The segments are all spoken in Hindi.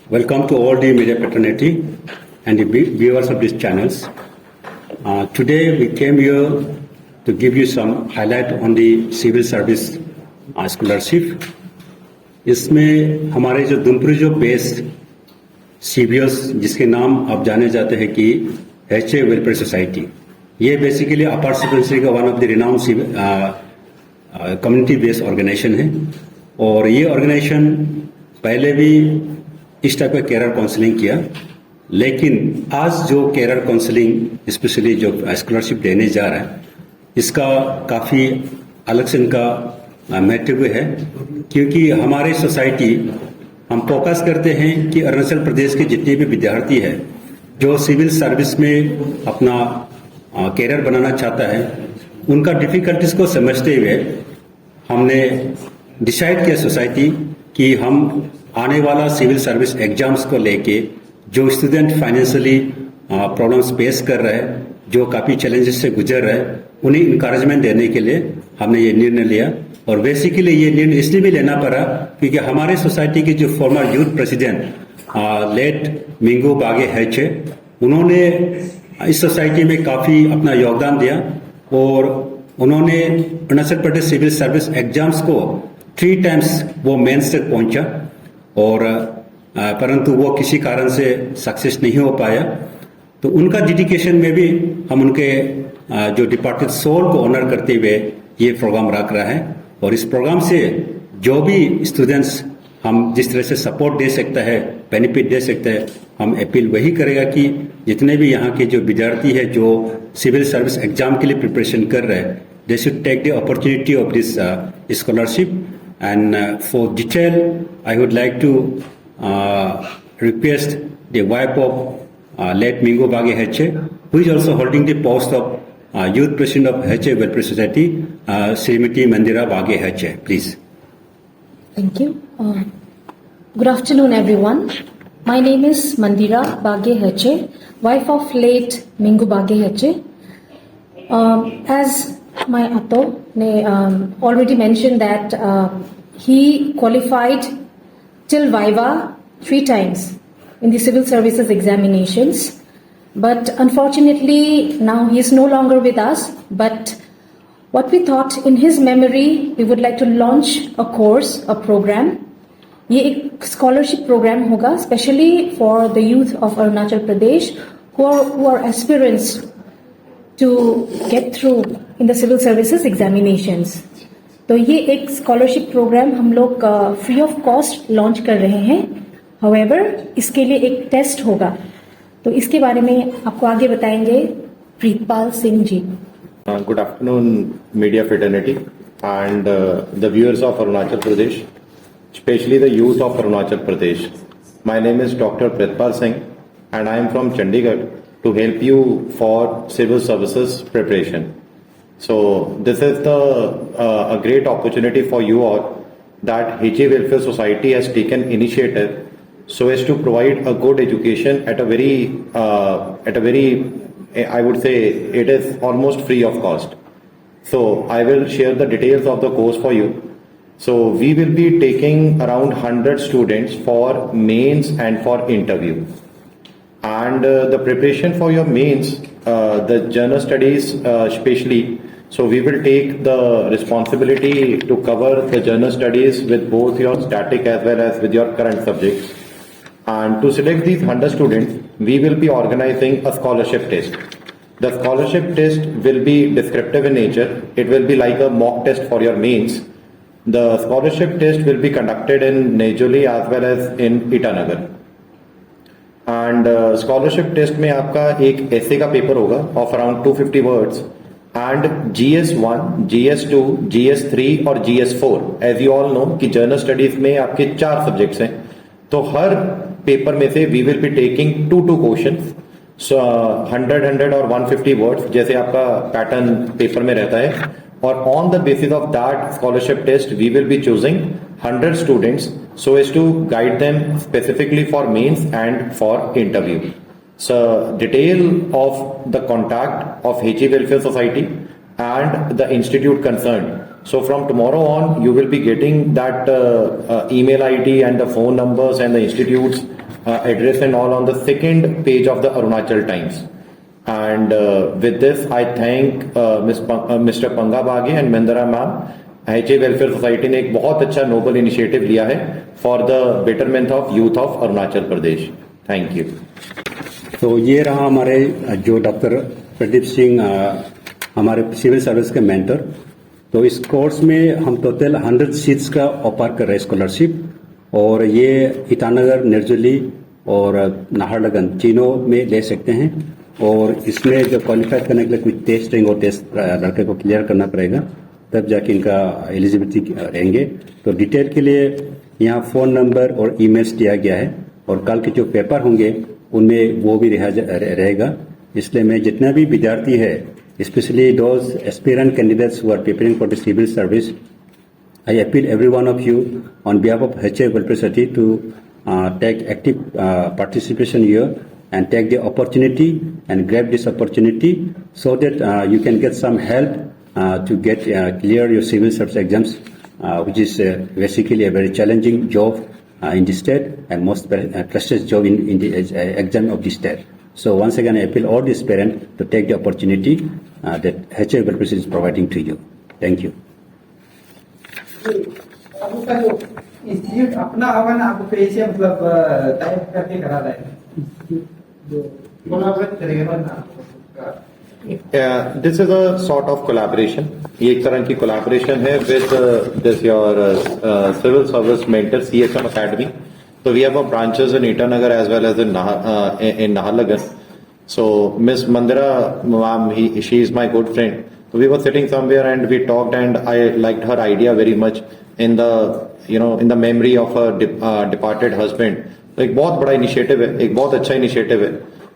Welcome to all the media fraternity and the viewers of these channels. Today we came here to give you some highlight on the civil service scholarship. इसमें हमारे जो दुमपुरी जो बेस्ड CBS जिसके नाम आप जाने जाते हैं कि HA वेलफेयर सोसाइटी, ये बेसिकली अपर सेकेंडरी का one of the renowned community based organisation है और ये ऑर्गेनाइजेशन पहले भी इस टाइप का कैरियर काउंसलिंग किया, लेकिन आज जो कैरियर काउंसलिंग स्पेशली जो स्कॉलरशिप देने जा रहा है इसका काफ़ी अलग से इनका महत्व है, क्योंकि हमारे सोसाइटी हम फोकस करते हैं कि अरुणाचल प्रदेश के जितने भी विद्यार्थी हैं जो सिविल सर्विस में अपना कैरियर बनाना चाहता है उनका डिफिकल्टीज को समझते हुए हमने डिसाइड किया सोसाइटी कि हम आने वाला सिविल सर्विस एग्जाम्स को लेके जो स्टूडेंट फाइनेंशियली प्रॉब्लम्स फेस कर रहे हैं, जो काफ़ी चैलेंजेस से गुजर रहे हैं, उन्हें इंकरेजमेंट देने के लिए हमने ये निर्णय लिया। और बेसिकली ये निर्णय इसलिए भी लेना पड़ा क्योंकि हमारे सोसाइटी के जो फॉर्मर यूथ प्रेसिडेंट लेट मिंगो बागे हैचे, उन्होंने इस सोसाइटी में काफ़ी अपना योगदान दिया और उन्होंने Arunachal Pradesh civil service exams को 3 टाइम्स वो मेंस तक पहुंचा और परंतु वो किसी कारण से सक्सेस नहीं हो पाया। तो उनका डेडिकेशन में भी हम उनके जो डिपार्टेड सोल को ऑनर करते हुए ये प्रोग्राम रख रहा है और इस प्रोग्राम से जो भी स्टूडेंट्स हम जिस तरह से सपोर्ट दे सकता है, बेनिफिट दे सकते हैं, हम अपील वही करेगा कि जितने भी यहाँ के जो विद्यार्थी है जो सिविल सर्विस एग्जाम के लिए प्रिपरेशन कर रहे हैं, they should take the opportunity of this scholarship. And for detail, I would like to request the wife of late Mingo Bage Heche, who is also holding the post of Youth President of Heche Welfare Society, Srimati Mandira Bage Heche, please. Thank you. Good afternoon, everyone. My name is Mandira Bage Heche, wife of late Mingo Bage Heche. As my Atto already mentioned that he qualified till Viva 3 times in the civil services examinations, but unfortunately now he is no longer with us. But what we thought in his memory, we would like to launch a course, a program. ये एक scholarship program होगा specially for the youth of Arunachal Pradesh who are aspirants to get through in the civil services examinations. तो ये एक स्कॉलरशिप प्रोग्राम हम लोग फ्री ऑफ कॉस्ट लॉन्च कर रहे हैं। However, इसके लिए एक टेस्ट होगा, तो इसके बारे में आपको आगे बताएंगे Pritpal Singh ji. Good afternoon, media fraternity and the viewers of Arunachal Pradesh, especially the youth of Arunachal Pradesh. My name is Dr. Pritpal Singh and I am from Chandigarh to help you for civil services preparation. So this is a great opportunity for you all that HA Welfare Society has taken initiative so as to provide a good education at a very I would say it is almost free of cost. So I will share the details of the course for you. So we will be taking around 100 students for mains and for interview. And the preparation for your mains, the general studies especially, so we will take the responsibility to cover the general studies with both your static as well as with your current subjects. And to select these 100 students, we will be organizing a scholarship test. The scholarship test will be descriptive in nature. It will be like a mock test for your mains. The scholarship test will be conducted in Nejoli as well as in Itanagar. And scholarship test में आपका एक essay का पेपर होगा of around 250 words and GS1, GS2, GS3 और GS4. As you all know कि journal studies में आपके 4 subjects हैं, तो हर पेपर में से we will be taking 2 questions, so 100 और 150 words जैसे आपका पैटर्न पेपर में रहता है, और on the basis of that scholarship test we will be choosing 100 students so as to guide them specifically for mains and for interview. So detail of the contact of HA Welfare Society and the institute concerned. So from tomorrow on you will be getting that email ID and the phone numbers and the institutes address and all on the second page of the Arunachal Times. And with this, I thank Mr. Panga Bage and Mandara ma'am. HA Welfare Society ने एक बहुत अच्छा नोबल इनिशिएटिव लिया है for the betterment of youth of Arunachal Pradesh. Thank you. तो ये रहा हमारे जो डॉक्टर प्रदीप सिंह हमारे सिविल सर्विस के मेंटर. तो इस कोर्स में हम टोटल 100 सीट्स का ऑफर कर रहे हैं स्कॉलरशिप, और ये ईटानगर, निर्जली और नाहरलगुन तीनों में ले सकते हैं. और इसमें जो क्वालिफाई करने के लिए कुछ टेस्ट रहेंगे, वो टेस्ट लड़के को क्लियर करना पड़ेगा, तब जाके इनका एलिजिबिलिटी रहेंगे. तो डिटेल के लिए यहाँ फ़ोन नंबर और ईमेल्स दिया गया है, और कल के जो पेपर होंगे उनमें वो भी रहेगा. इसलिए मैं जितना भी विद्यार्थी है, specially those aspirant candidates who are preparing for the civil service, I appeal every one of you on behalf of HA Welfare Society to take active participation here and take the opportunity and grab this opportunity so that you can get some help to get clear your civil service exams, which is basically a very challenging job in the state and most prestigious job in the exam of the state. So once again, I appeal all these parents to take the opportunity that HA Welfare Society is providing to you. Thank you. आपको का जो इंस्टीट्यूट अपना होगा ना, आपको पैसे मतलब टाइप करके करा रहा है, जो कोलैबोरेट करेगा ना. This is a sort of collaboration. ये एक तरह की collaboration है with this your civil service mentor CSM Academy. So we have a branches in Itanagar as well as in Naharlagun. So Miss Mandara ma'am, she is my good friend. So we were sitting somewhere and we talked, and I liked her idea very much in the in the memory of her departed husband. तो एक बहुत बड़ा इनिशिएटिव है, एक बहुत अच्छा इनिशिएटिव है,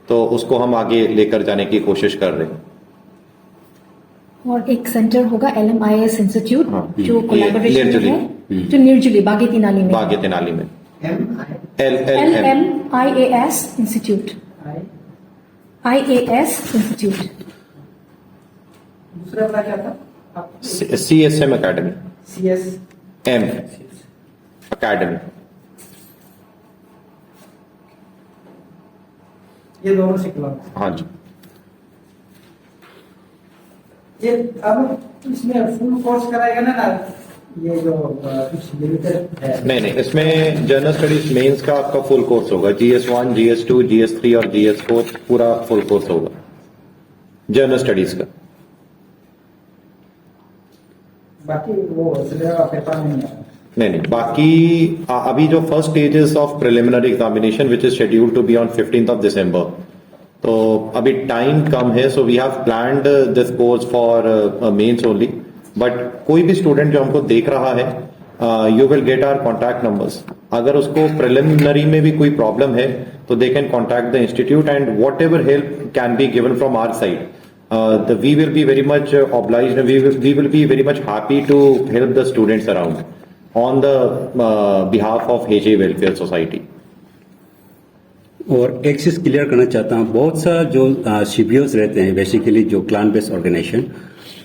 तो उसको हम आगे लेकर जाने की कोशिश कर रहे हैं. और एक सेंटर होगा LMIS इंस्टीट्यूट, हाँ, जो कोलैबोरेशन निर्जली. है, जो निर्जली बागेतिनाली में. बागेतिनाली में LMIAS इंस्टीट्यूट. IAS institute. दूसरा वाला क्या था आप? CSM Academy. CSM Academy. ये दोनों सिक्ला. हाँ जी. ये अब इसमें फुल कोर्स कराएगा ना, ये जो कुछ लिमिटेड है? नहीं, इसमें जनरल स्टडीज मेंस का आपका फुल कोर्स होगा. GS1, GS2, GS3 और GS4 पूरा फुल कोर्स होगा जनरल स्टडीज का. बाकी वो पेपर नहीं. बाकी अभी जो first stages of preliminary examination which is scheduled to be on 15th of December, तो अभी टाइम कम है. So we have planned this course for mains only. But कोई भी स्टूडेंट जो हमको देख रहा है, you will get our contact numbers. अगर उसको प्रिलिमिनरी में भी कोई प्रॉब्लम है तो they can contact the institute, and whatever help can be given from our side. We will be very much obliged, and we will be very much happy to help the students around on the behalf of HA Welfare Society. और एक चीज क्लियर करना चाहता हूँ, बहुत सा जो CBOs रहते हैं, बेसिकली जो क्लान बेस्ड ऑर्गेनाइजेशन,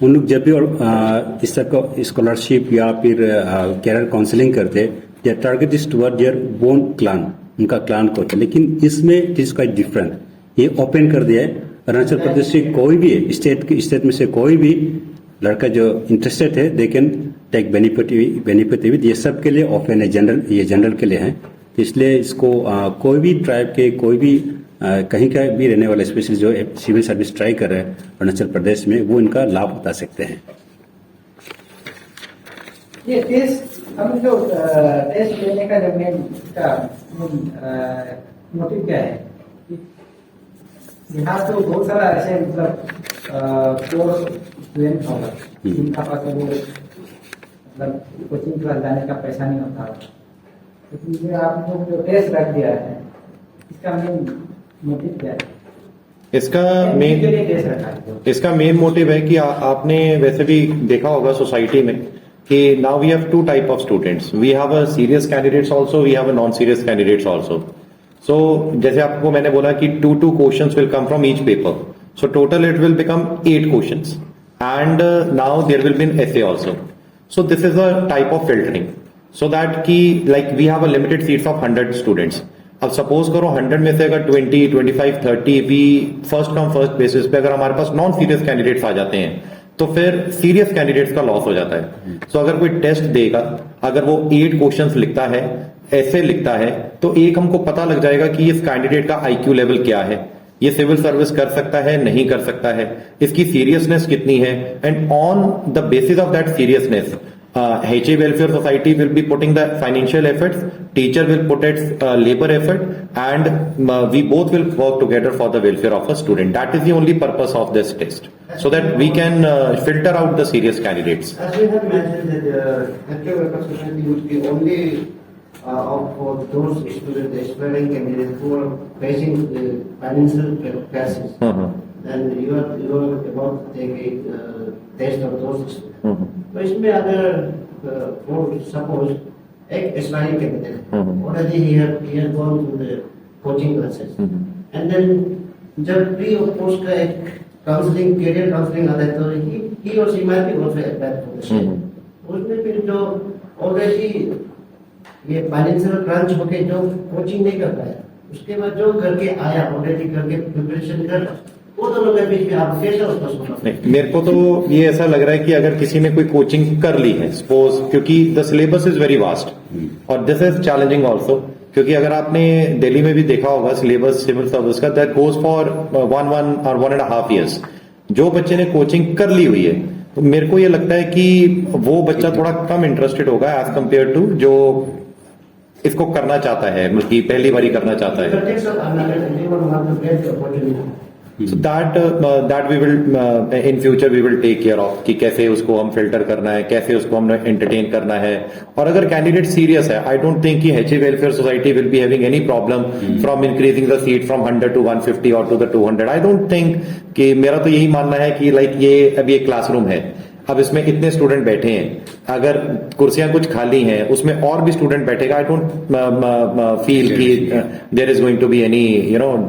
उन लोग जब भी इस तरह का स्कॉलरशिप या फिर कैरियर काउंसलिंग करते हैं, they target is toward their born clan, उनका क्लान को. लेकिन इसमें इट इज क्वाइट डिफरेंट. ये ओपन कर दिया है. अरुणाचल प्रदेश से कोई भी स्टेट में से कोई भी लड़का जो इंटरेस्टेड है, दे कैन टेक बेनिफिट. ये सब के लिए ओपन है, ये जनरल के लिए है. इसलिए इसको कोई भी ट्राइब के, कोई भी कहीं का भी रहने वाला, स्पेशली जो सिविल सर्विस ट्राई कर रहे हैं अरुणाचल प्रदेश में, वो इनका लाभ उठा सकते हैं. ये टेस्ट हम जो टेस्ट लेने का जब मोटिव क्या है? यहाँ तो बहुत सारा ऐसे मतलब स्टूडेंट होगा जिनका पास वो मतलब कोचिंग क्लास जाने का पैसा नहीं होता, लेकिन आपने जो टेस्ट रख दिया है, इसका मेन मोटिव क्या है? इसका मेन मोटिव है कि आपने वैसे भी देखा होगा सोसाइटी में कि now we have two type of students. We have a serious candidates also, we have a non serious candidates also. So जैसे आपको मैंने बोला कि 2 questions will come from each paper. So total it will become 8 questions, and now there will be an essay also. So this is a type of filtering, so that like we have a limited seats of 100 students. अब सपोज करो 100 में से अगर 20, 25, 30 भी फर्स्ट कम फर्स्ट बेसिस पे अगर हमारे पास नॉन सीरियस कैंडिडेट्स आ जाते हैं तो फिर सीरियस कैंडिडेट्स का लॉस हो जाता है। सो अगर कोई टेस्ट देगा, अगर वो 8 क्वेश्चंस लिखता है, ऐसे लिखता है, तो एक हमको पता लग जाएगा कि इस कैंडिडेट का आईक्यू लेवल क्या है, ये सिविल सर्विस कर सकता है नहीं कर सकता है, इसकी सीरियसनेस कितनी है, and on the basis of that seriousness HA Welfare Society will be putting the financial efforts, teacher will put its labor effort, and we both will work together for the welfare of a student. That is the only purpose of this test, so that we can filter out the serious candidates. As you have mentioned that Healthcare Welfare Society would be only out for those students, aspiring candidates who are facing the financial crisis. And you are about to take a test of those students. तो इसमें अगर suppose एक aspiring candidate already he has gone through the coaching classes, and then जब pre और post का एक counseling, career counseling आता है तो he or she might be also applied for the same. उसमें फिर जो already ये फाइनेंशियल क्रंच होके जो कोचिंग नहीं कर पाया, उसके बाद जो करके आया ऑलरेडी करके प्रिपरेशन कर, वो दोनों के बीच में आप कैसे उसको सोचते हैं? मेरे को तो ये ऐसा लग रहा है कि अगर किसी ने कोई कोचिंग कर ली है सपोज, क्योंकि the syllabus is very vast और दिस इज चैलेंजिंग ऑल्सो, क्योंकि अगर आपने दिल्ली में भी देखा होगा सिलेबस सिविल सर्विस का दैट गोज फॉर 1.5 years। जो बच्चे ने कोचिंग कर ली हुई है तो मेरे को ये लगता है कि वो बच्चा थोड़ा कम इंटरेस्टेड होगा एज कम्पेयर टू जो इसको करना चाहता है, मतलब पहली बारी करना चाहता है। So that we will in future we will take care of कि कैसे उसको हम फिल्टर करना है, कैसे उसको हम एंटरटेन करना है। और अगर कैंडिडेट सीरियस है, आई डोंट थिंक कि HA welfare society will be having any problem from increasing the seat from 100 to 150 और to the 200। I don't think कि, मेरा तो यही मानना है कि लाइक ये अभी एक क्लासरूम है, अब इसमें इतने स्टूडेंट बैठे हैं, अगर कुर्सियां कुछ खाली हैं उसमें और भी स्टूडेंट बैठेगा, आई डोंट फील कि there is going to be any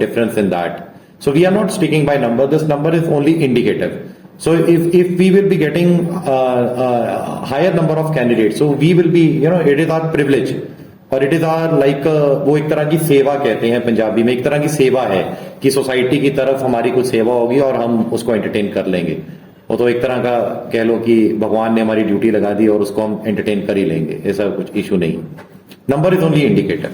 difference in that. So we are not sticking by number. This number is only indicative. So if we will be getting higher number of candidates, so we will be, it is our privilege और it is our like वो एक तरह की सेवा कहते हैं पंजाबी में, एक तरह की सेवा है कि सोसाइटी की तरफ हमारी कुछ सेवा होगी और हम उसको एंटरटेन कर लेंगे। वो तो एक तरह का कह लो कि भगवान ने हमारी ड्यूटी लगा दी और उसको हम एंटरटेन कर ही लेंगे, ऐसा कुछ इशू नहीं। Number is only indicator.